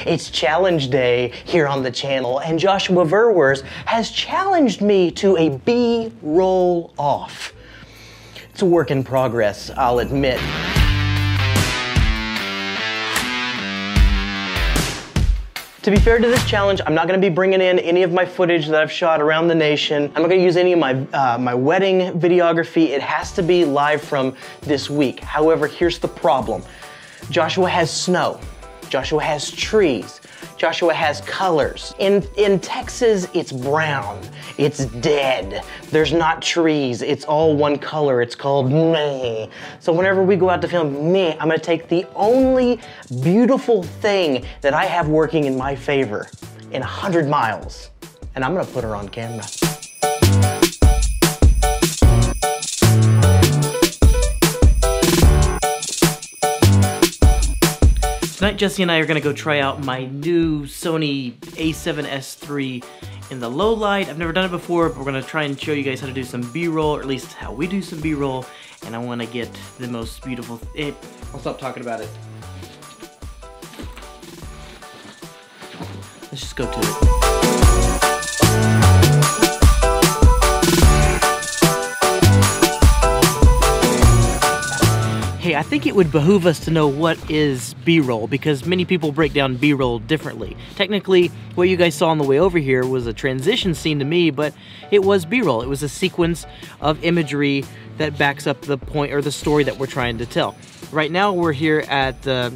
It's challenge day here on the channel, and Joshua Verwers has challenged me to a B-roll off. It's a work in progress, I'll admit. To be fair to this challenge, I'm not going to be bringing in any of my footage that I've shot around the nation. I'm not going to use any of my wedding videography. It has to be live from this week. However, here's the problem. Joshua has snow. Joshua has trees. Joshua has colors. In Texas, it's brown. It's dead. There's not trees. It's all one color. It's called meh. So whenever we go out to film meh, I'm gonna take the only beautiful thing that I have working in my favor in 100 miles, and I'm gonna put her on camera. Tonight, Jesse and I are gonna go try out my new Sony a7S III in the low light. I've never done it before, but we're gonna try and show you guys how to do some B-roll, or at least how we do some B-roll, and I wanna get the most beautiful, I'll stop talking about it. Let's just go to it. Hey, I think it would behoove us to know what is B-roll, because many people break down B-roll differently. Technically, what you guys saw on the way over here was a transition scene to me, but it was B-roll. It was a sequence of imagery that backs up the point or the story that we're trying to tell. Right now, we're here at the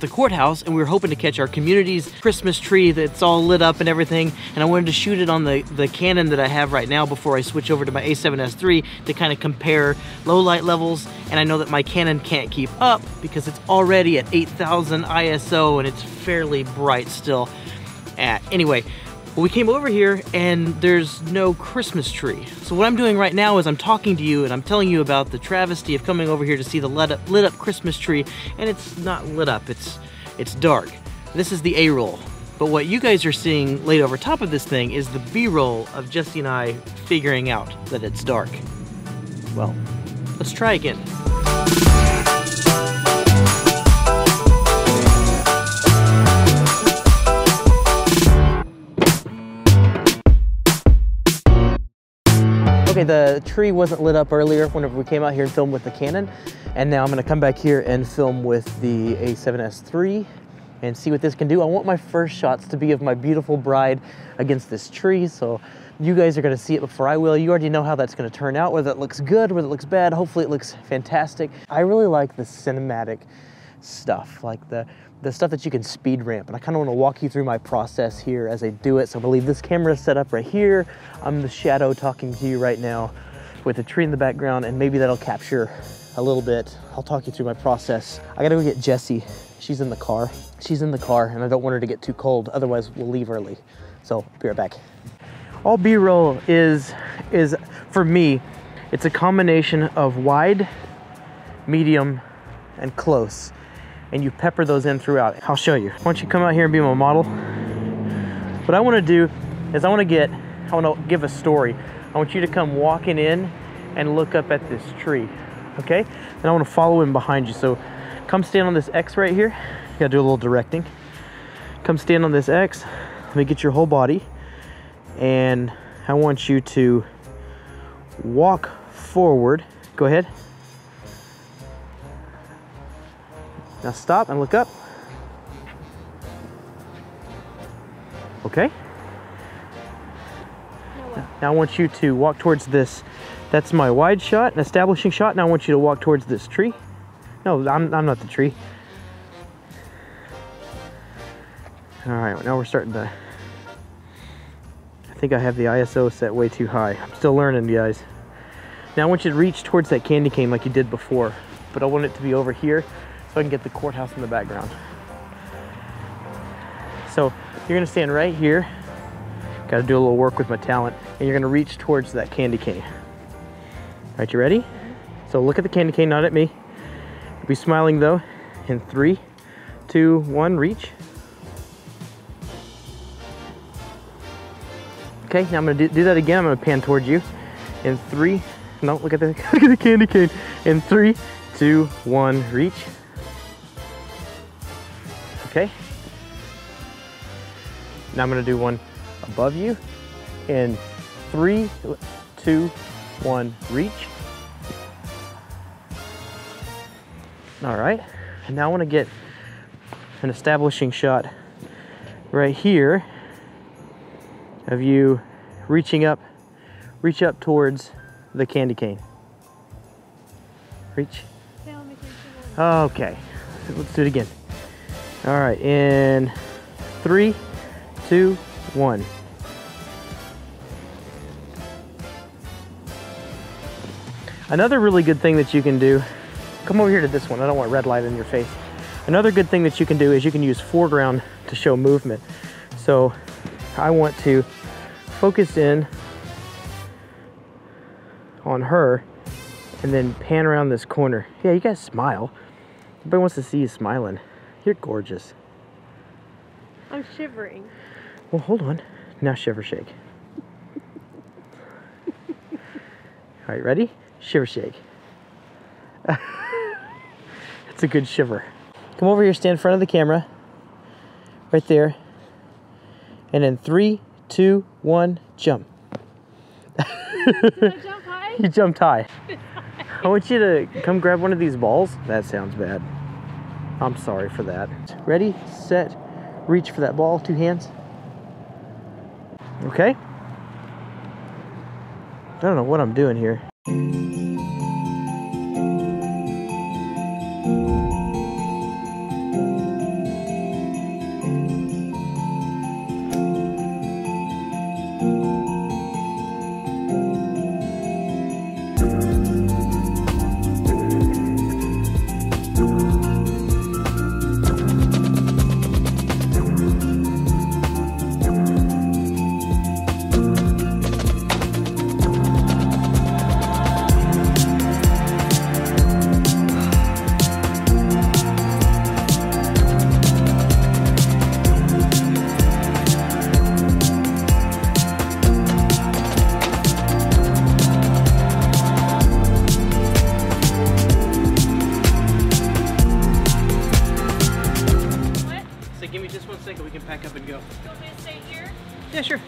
courthouse, and we were hoping to catch our community's Christmas tree that's all lit up and everything, and I wanted to shoot it on the Canon that I have right now before I switch over to my a7S III to kind of compare low light levels. And I know that my Canon can't keep up because it's already at 8,000 ISO and it's fairly bright still. Anyway, well, we came over here and there's no Christmas tree. So what I'm doing right now is I'm talking to you and I'm telling you about the travesty of coming over here to see the lit up Christmas tree, and it's not lit up, it's dark. This is the A-roll. But what you guys are seeing laid over top of this thing is the B-roll of Jesse and I figuring out that it's dark. Well, let's try again. Okay, the tree wasn't lit up earlier whenever we came out here and filmed with the Canon, and now I'm gonna come back here and film with the a7S III and see what this can do. I want my first shots to be of my beautiful bride against this tree, so you guys are gonna see it before I will. You already know how that's gonna turn out, whether it looks good, whether it looks bad. Hopefully it looks fantastic. I really like the cinematic stuff, like the stuff that you can speed ramp, and I kind of want to walk you through my process here as I do it. So I believe this camera is set up right here. I'm the shadow talking to you right now with a tree in the background, and maybe that'll capture a little bit. I'll talk you through my process. I gotta go get Jessie. She's in the car. She's in the car, and I don't want her to get too cold, otherwise we'll leave early. So I'll be right back. All B-roll is for me, it's a combination of wide, medium, and close. And you pepper those in throughout. I'll show you. Why don't you come out here and be my model? What I want to do is I want to give a story. I want you to come walking in and look up at this tree, okay? And I want to follow in behind you. So come stand on this X right here. You gotta do a little directing. Come stand on this X. Let me get your whole body. And I want you to walk forward. Go ahead. Now stop and look up. Okay. Now I want you to walk towards this. That's my wide shot, an establishing shot. Now I want you to walk towards this tree. No, I'm not the tree. All right, now we're starting to, I think I have the ISO set way too high. I'm still learning, guys. Now I want you to reach towards that candy cane like you did before, but I want it to be over here, so I can get the courthouse in the background. So you're gonna stand right here. Gotta do a little work with my talent. And you're gonna reach towards that candy cane. All right, you ready? So look at the candy cane, not at me. Be smiling though. In 3, 2, 1, reach. Okay, now I'm gonna do that again. I'm gonna pan towards you. In 3, no, look at the candy cane. In 3, 2, 1, reach. Okay. Now I'm gonna do one above you. In 3, 2, 1, reach. All right, and now I wanna get an establishing shot right here of you reaching up, reach up towards the candy cane. Reach. Okay, let's do it again. All right, in 3, 2, 1. Another really good thing that you can do, come over here to this one, I don't want red light in your face. Another good thing that you can do is you can use foreground to show movement. So I want to focus in on her and then pan around this corner. Yeah, you guys smile. Everybody wants to see you smiling. You're gorgeous. I'm shivering. Well, hold on. Now shiver shake. All right, ready? Shiver shake. It's a good shiver. Come over here, stand in front of the camera. Right there. And in 3, 2, 1, jump. Did I jump high? You jumped high. I want you to come grab one of these balls. That sounds bad. I'm sorry for that. Ready, set, reach for that ball, 2 hands. Okay. I don't know what I'm doing here. Give me just 1 second, we can pack up and go. You want me to stay here? Yeah, sure.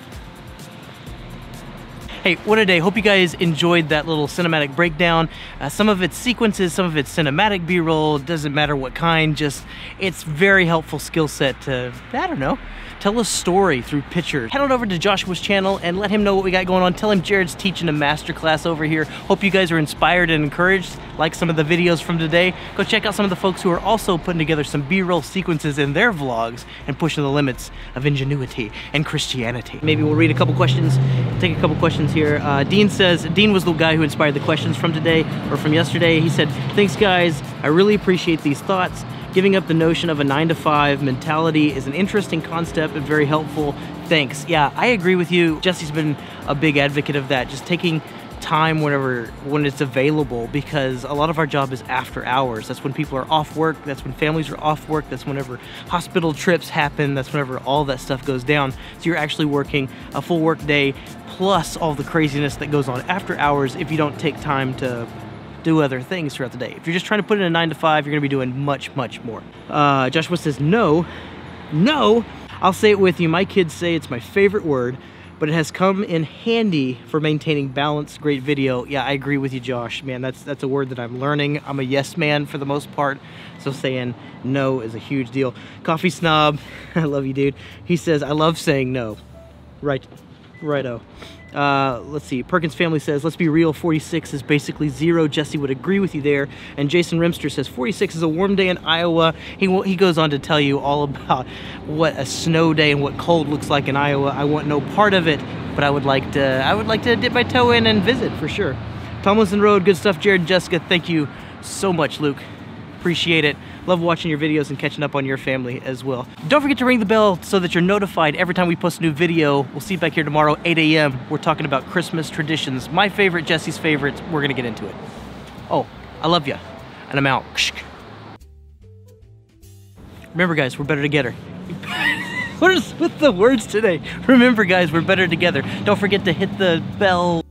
Hey, what a day. Hope you guys enjoyed that little cinematic breakdown. Some of it's sequences, some of it's cinematic B-roll. Doesn't matter what kind, just it's very helpful skill set to, I don't know, tell a story through pictures. Head on over to Joshua's channel and let him know what we got going on. Tell him Jared's teaching a masterclass over here. Hope you guys are inspired and encouraged, like some of the videos from today. Go check out some of the folks who are also putting together some B-roll sequences in their vlogs and pushing the limits of ingenuity and Christianity. Maybe we'll read a couple questions, take a couple questions here. Dean says, Dean was the guy who inspired the questions from today, or from yesterday. He said, thanks guys, I really appreciate these thoughts. Giving up the notion of a 9-to-5 mentality is an interesting concept and very helpful. Thanks. Yeah, I agree with you. Jesse's been a big advocate of that, just taking time when it's available, because a lot of our job is after hours. That's when people are off work, that's when families are off work, that's whenever hospital trips happen, that's whenever all that stuff goes down. So you're actually working a full work day plus all the craziness that goes on after hours if you don't take time to do other things throughout the day. If you're just trying to put in a 9-to-5, you're gonna be doing much more. Joshua says, no, I'll say it with you. My kids say it's my favorite word, but it has come in handy for maintaining balance. Great video. Yeah, I agree with you, Josh. Man, that's a word that I'm learning. I'm a yes man for the most part, so saying no is a huge deal. Coffee Snob, I love you, dude. He says, I love saying no. Righto. Let's see, Perkins Family says, let's be real, 46 is basically 0. Jesse would agree with you there. And Jason Rimster says, 46 is a warm day in Iowa. He goes on to tell you all about what a snow day and what cold looks like in Iowa. I want no part of it, but I would like to dip my toe in and visit for sure. Tomlinson Road, good stuff, Jared and Jessica. Thank you so much, Luke. Appreciate it. Love watching your videos and catching up on your family as well. Don't forget to ring the bell so that you're notified every time we post a new video. We'll see you back here tomorrow, 8 a.m. We're talking about Christmas traditions. My favorite, Jesse's favorite. We're gonna get into it. Oh, I love you, and I'm out. Remember, guys, we're better together. What is with the words today? Remember, guys, we're better together. Don't forget to hit the bell.